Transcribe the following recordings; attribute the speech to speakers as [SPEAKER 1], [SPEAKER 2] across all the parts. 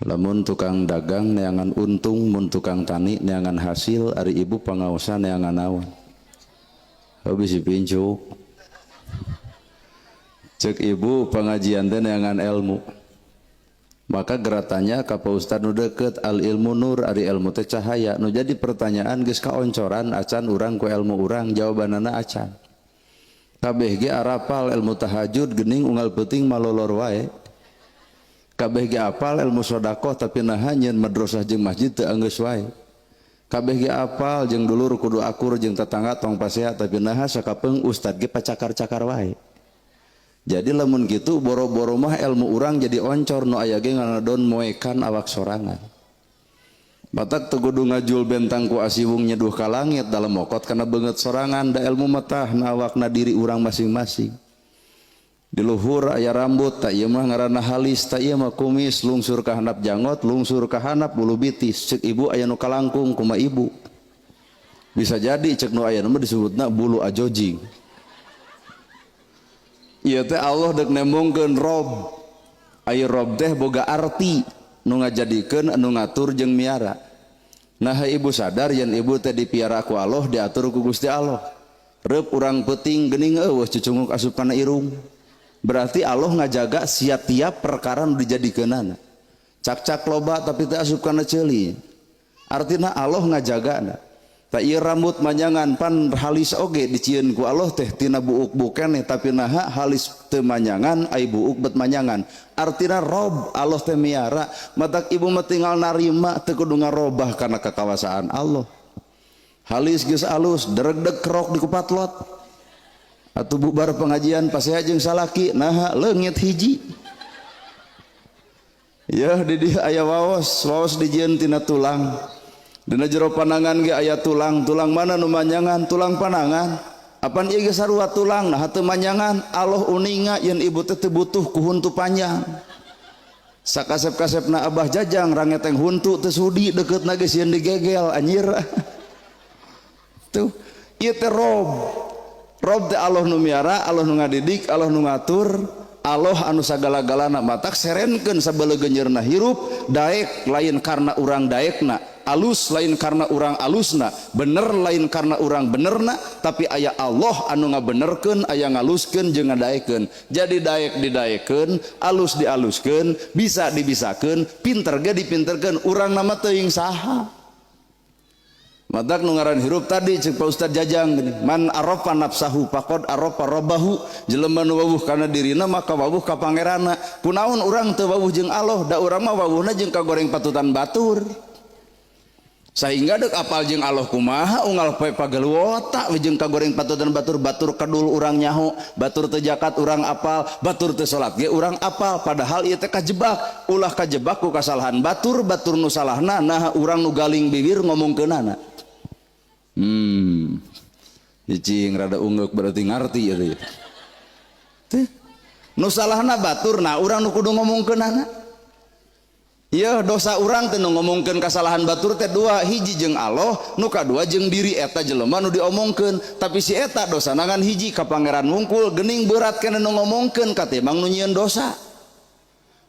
[SPEAKER 1] Lamun tukang dagang neangan untung, mun tukang tani neangan hasil, ari ibu pangaosa neangan naon. Habis pincu. Cek ibu pengajian teh neangan ilmu. Maka geratannya ka Pak Ustad nu deket, al ilmu nur, ari ilmu teh cahaya. Nu jadi pertanyaan geus kaoncoran acan urang ku ilmu urang, jawabanana acan. Kabeh ge arapal ilmu tahajud geuning unggal peuting malolor wae. Kabeh ge apal ilmu sedekah tapi naha nyeun madrasah jeung masjid teu anggeus wae. Kabeh ge apal jeung dulur kudu akur jeung tetangga tong pasea tapi naha sakapeung ustad ge pacakar-cakar wae. Jadi lamun kitu boro-boro mah ilmu urang jadi oncor nu aya ge nganadon moekan awak sorangan. Batak teu kudu ngajul bentang ku asiwung nyeduh ka langit dalam mokot kana beungeut sorangan da ilmu matah na awakna diri urang masing-masing. Di luhur aya rambut tak ieu mah ngaranna halis, tak ieu mah kumis, lungsur ka handap jangot, lungsur ka handap bulu bitis. Cek ibu aya nu kalangkung kumaha ibu. Bisa jadi cek nu aya mah disebutna bulu ajojing. Ieu teh Allah deuk nembongkeun Rob. Aya Rob teh boga arti nu ngajadikeun anu ngatur jeung miara. Nah ibu sadar yen ibu teh dipiara ku Allah, diatur ku Gusti Allah. Reup urang peuting geuning eueuh cucunguk asup kana irung. Berarti Allah ngajaga setiap perkara nu dijadikeunana. Cak-cak loba tapi teu asup kana ceuli. Artina Allah ngajagana. Ta ieu rambut manyangan pan halis oge dicieun ku Allah teh tina buuk-buuk keneh tapi naha halis teu manyangan ai buuk bet manyangan. Artina Rob Allah teh miara. Matak ibu mah tinggal narima teu kudu ngarobah kana kekawasaan Allah. Halis geus alus dereg-deg kerok di kupatlot. Atuh bubar pengajian pasea jeung salaki naha leungit hiji. Ya di dieu aya waos dijieun tina tulang. Dina jero panangan ge aya tulang mana nu manyangan? Tulang panangan. Apan ieu ge sarua tulang nah teu manyangan? Allah uninga yen ibu teh teu butuh ku huntu panjang. Sakasep-kasepna Abah Jajang rangeteng huntu teu sudi dekeutna ge sieun digegel anjir. Tuh ieu teh Rob teh Allah nu miara, Allah nu ngadidik, Allah nu ngatur, Allah anu sagala-galana. Matak serenkeun sabeuleug genjeurna hirup daek lain karena urang daekna, alus lain karena urang alusna, bener lain karena urang benerna, tapi aya Allah anu ngabenerkeun, aya ngaluskeun jeung ngadaekeun. Jadi daek didaekeun, alus dialuskeun, bisa dibisakeun, pinter ge dipinterkeun, urang nama teuing saha. Matak nu ngaran hirup tadi cek Pak Ustad Jajang gini, man arofa nafsahu faqad arofa rabbahu, jelema nu wawuh kana dirina maka wawuh ka pangeranna. Kunaon urang teu wawuh jeung Allah, da urang mah wawuhna jeung kagoreng patutan batur. Sehingga deuk apal jeung Allah kumaha unggal poe pageluota jeung kagoreng patutan batur kadul urang nyaho, batur teu jakat urang apal, batur teu salat ge urang apal, padahal ieu teh kajebak, ulah kajebak ku kasalahan batur nu salahna nah urang nu galing bibir ngomongkeunana. Cicing rada ungeuk berarti ngarti ya teh. Nu salahna batur nah urang nu kudu ngomongkeunana. Ieu dosa urang teh nu ngomongkeun kasalahan batur teh dua, hiji jeung Allah, nu kadua jeung diri eta jelema nu diomongkeun. Tapi si eta dosana ngan hiji ka pangeran wungkul geuning berat keneh nu ngomongkeun katimbang nu nyieun dosa.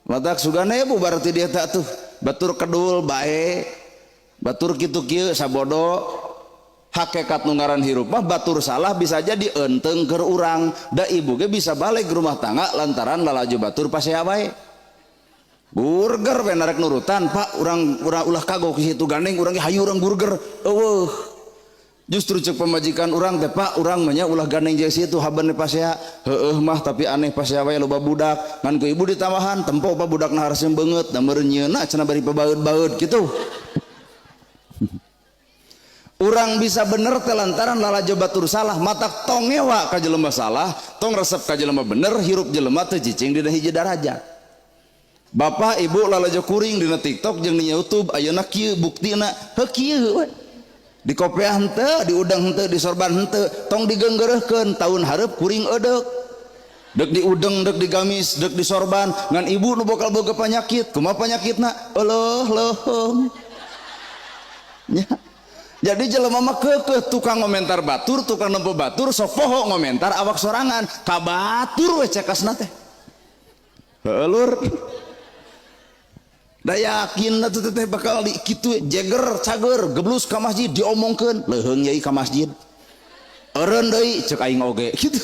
[SPEAKER 1] Matak sugana bubar ti dia teh tuh. Batur kedul bae. Batur kitu kieu sabodo. Hakikat nu ngaran hirup mah batur salah bisa jadi enteng keur urang, da ibu ge bisa balik ke rumah tangga lantaran lalaju batur pasea bae. Burger we narek nurutan, Pak urang ulah kagok ki situ gandeng urang ge hayu urang burger. Eueuh. Justru cek pemajikan urang teh, Pak urang mah nya ulah gandeng jeung situ habeun pasea. Heueuh mah tapi aneh pasea bae loba budak. Ngan ku ibu ditamahan tempo pa budakna hareuseum beungeut da meureun nyieunna cenah bari pabaeud-baeud kitu. Urang bisa bener teh lantaran lalajo batur salah, matak tong ngewa ka jelema salah, tong resep ka jelema bener, hirup jelema teu cicing dina hiji darajat. Bapak ibu lalajo kuring dina TikTok jeung di YouTube ayeuna kieu buktina, heuh kieu we. Di kopiah henteu, di udang henteu, di sorban henteu, tong digeunggeureurkeun tahun hareup kuring eudeuh. Dek di udeng, dek di gamis, dek di sorban, ngan ibu nu bakal boga panyakit, kumaha panyakitna? Eueuh leuheum. Nya. Jadi jelema mah keukeuh tukang komentar batur, tukang nempo batur, sok poho ngomentar awak sorangan, ka batur we cekasna teh. Heuh lur. da yakin atuh teh bakal di kitu jeger cager geblus ka masjid diomongkeun leuheung yai ka masjid eureun deui ceuk aing oge kitu.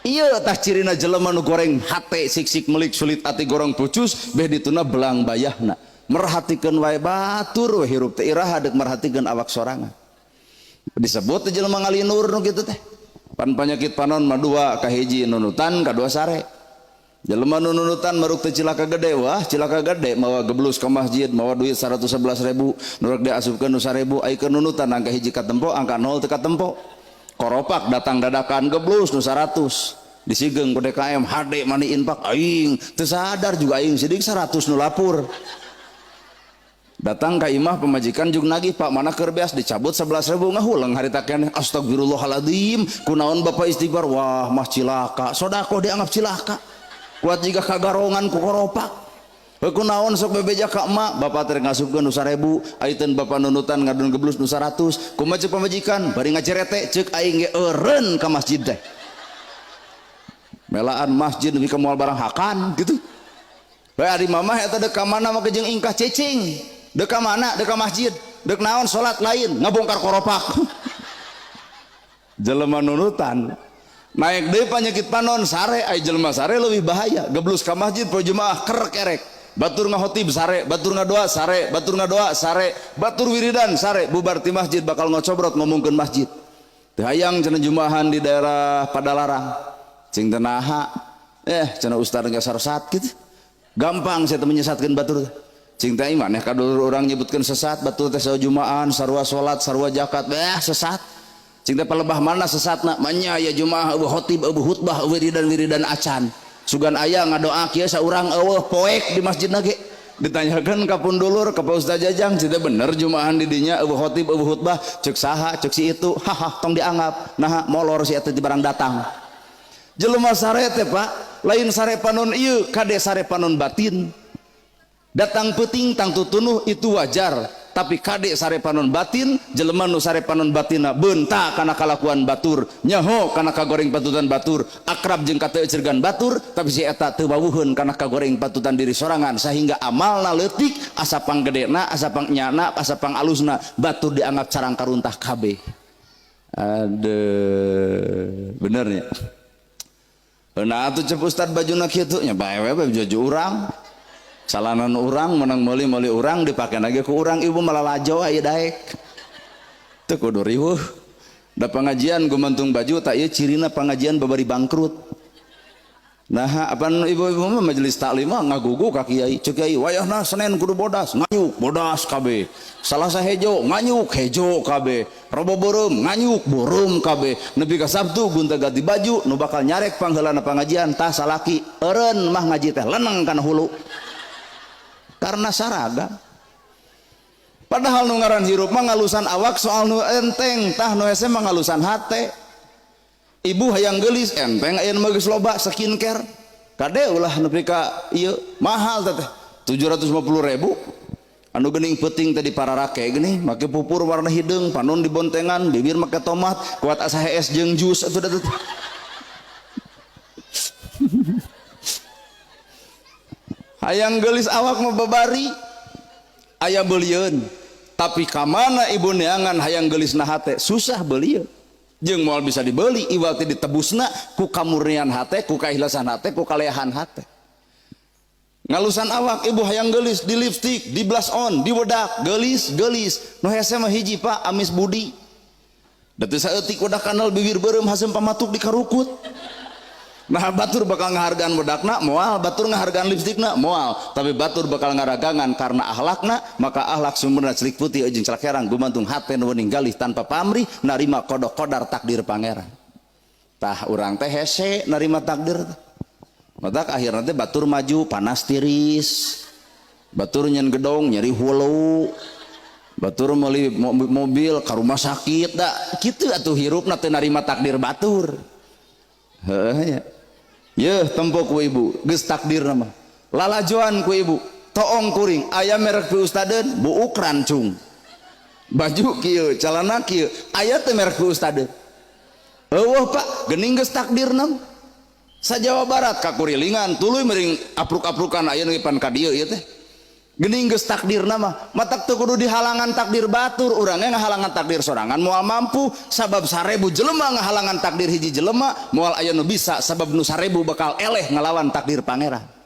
[SPEAKER 1] Iya tah cirina jelema nu goreng hate sik-sik melik sulit ati goreng pucus beh dituna belang bayahna merhatikeun wae batur we hirup teh iraha deuk merhatikeun awak sorangan disebut teh jelema ngalinur nu kitu teh pan panyakit panon mah dua kahiji nunutan kadua sare jelema nu nunutan maruk teh cilaka gede wah cilaka gede mawa geblus ka masjid mawa duit 111.000 nurek diasupkeun nu 1.000 ayekeun nunutan angka hiji katempo angka 0 teu katempo koropak datang dadakan geblus nu 100 disigeng ku DKM hade mani infak aing teu sadar juga aing sidik 100 nu lapur datang ka imah pemajikan jug nagih pak mana keur beas dicabut 11.000 ngahulang harita keneh astagfirullahaladzim kunaon bapak istighfar wah mah cilaka sodako dianggap cilaka kuat jika kagarongan ku koropak kunaon sok bebeja ka emak bapak teh ngasupkeun nu 1.000 ayeuna bapak nunutan ngadun geblus nu 100 kumaha ceuk pamajikan bari ngacerete ceuk aing ge eureun ka masjid teh melaan masjid nepi ka moal barang hakan gitu bae ari mamah eta deuk ka mana mah jeung ingkah cicing deuk ka mana deuk ka masjid deuk naon salat lain ngabongkar koropak jelema nunutan naik deui panyakit panon sare ai jelema sare leuwih bahaya geblus ka masjid poe jumaah ker kerek batur ngahotib sare batur ngadoa sare batur ngadoa sare batur wiridan sare bubar ti masjid bakal ngocobrot ngomongkeun masjid teu hayang cenah jumaahan di daerah Padalarang cing teu naha cenah ustaz geus sarsat gitu gampang saya teh menyesatkeun batur cing teh maneh kadulur urang nyebutkeun sesat batur teh saeueuh jumaahan sarua salat sarua zakat sesat cing teh palebah mana sesatna manya ya jumaah eueuh khotib eueuh khutbah wiridan acan sugan aya ngadoa kieu saurang eueuh poek di masjidna ge ditanyakeun ka pundulur ka Ustaz Jajang cita bener jumaahan di dinya eueuh khotib eueuh khutbah ceuk saha ceuk si itu haha tong dianggap nah molor si eta di barang datang jelema sare teh pak lain sare panon ieu kade sare panon batin datang peuting tang tutunuh itu wajar tapi kade sare panon batin jelema nu sare panon batinna beunta kana kalakuan batur nyaho kana kagoreng patutan batur akrab jeung kateu cergan batur tapi si eta teu wawuheun kana kagoreng patutan diri sorangan sehingga amalna leutik asa panggedena asa pangnyana asa pangalusna batur dianggap carang karuntah kabeh aduh benernya. Nah atuh cep ustad bajuna kitu nya bae we baju urang salanan urang menang meuli urang dipake lagi ku urang ibu malah lajo aya daek teu kudu riweuh da pangajian gumantung baju tak ieu cirina pangajian babari bangkrut nah apan ibu-ibu mah majelis taklim mah ngagugu ka kiai ceuk kiai wayahna Senen kudu bodas nganyuk bodas kabeh Salasa hejo nganyuk hejo kabeh robo beureum nganyuk beureum kabeh nepi ka Sabtu gunta ganti baju nu bakal nyarek pangheulana pangajian tah salaki eureun mah ngaji teh leneng kana hulu karena saraga padahal nu ngaran hirup mah ngalusan awak soal nu enteng tah nu hese mah ngalusan hate. Ibu hayang gelis enteng aya nu geus loba skincare kade ulah nepi ka ieu mahal teh 750.000 anu geuning peuting teh dipararake geuning make pupur warna hideung panon di bontengan bibir make tomat kuat asa hees jeung jus atuh da hayang gelis awak mah babari aya beulieun tapi ka mana ibu neangan hayang gelisna hate susah beulieun jeung moal bisa dibeli iwal teh ditebusna ku kamurnian hate ku kaikhlasan hate ku kaleahan hate ngalusan awak ibu hayang gelis di lipstik di blush on di wedak gelis nu hese mah hiji pak amis budi da teu saeutik wedak kanal bibir beureum haseum pamatuk di karukut nah batur bakal ngahargaan wedakna moal batur ngahargaan lipstikna moal tapi batur bakal ngaragangan karena akhlakna maka akhlak sumberna celik putih jeung celak herang gumantung hate nu ninggalih tanpa pamrih narima kodok kodar takdir pangeran tah urang teh hese narima takdir matak akhirna teh batur maju panas tiris batur nyen gedong nyeri hulu batur meuli mobil ka rumah sakit da kitu atuh hirupna teu narima takdir batur heuh yeuh tempo ku ibu geus takdir nama lalajoan ku ibu toong kuring aya merek pi ustadeun buuk rancung baju kieu calana kieu aya teh merek pi ustadeun eueuh pak geuning geus takdir nam sa Jawa Barat ka kurilingan tuluy meuring apruk-aprukan aya nu pan ka dieu ieu teh Geuning geus takdirna mah matak teu kudu dihalangan takdir batur, urangnya ngahalangan takdir sorangan moal mampu sabab 1000 jelema ngahalangan takdir hiji jelema moal aya nu bisa sabab nu 1000 bakal eleh ngalawan takdir pangeran.